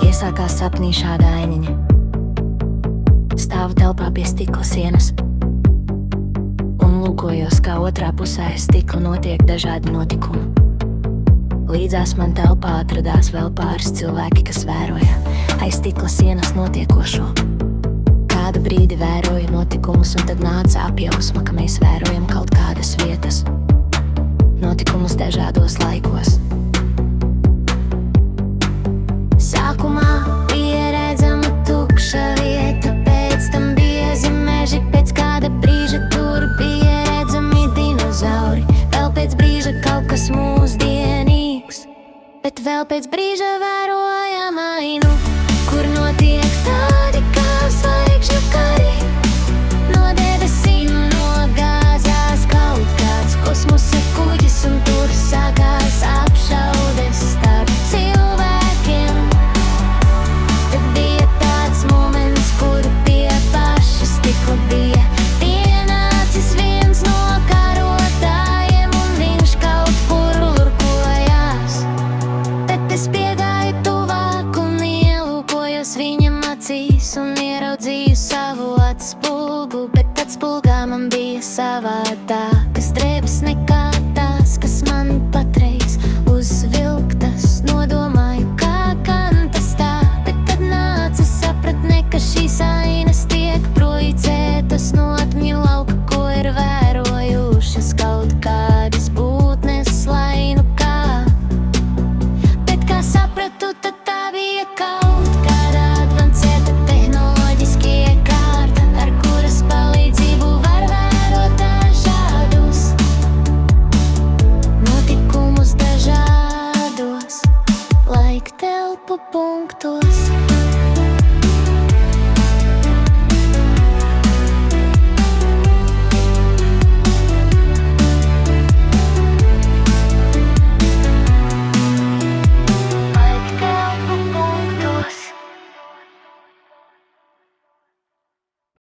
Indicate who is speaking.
Speaker 1: Iesākās sapnī šāda ainiņa. Stāvu telpā pie stikla sienas un lūkojos, kā otrā pusē aiz stikla notiek dažādi notikumi. Līdzās man telpā atradās vēl pāris cilvēki, kas vēroja aiz stikla sienas notiekošo. Kādu brīdi vēroju notikumus, un tad nāca apjausma, ka mēs vērojam kaut kādas vietas, notikumus dažādos laikos. Sākumā bija redzama tukša vieta, pēc tam biezi meži, pēc kāda brīža tur bija redzami dinozauri, vēl pēc brīža kaut kas mūsdienīgs, bet vēl pēc brīža vērojam ainu, kur notiek tādi kā zvaigžņu kari. No debesīm nogāzās kaut kāds kosmosa kuģis, un tur sākās apšaudes starp cilvēkiem. Tad bija tāds moments, kur pie paša stikla bija pienācis viens no karotājiem, un viņš kaut kur lurkojās. Tad es piegāju tuvāk un ielūkojos viņam acīs un ieraudzīju savu atspulgu, bet atspulgā man bija savādāk.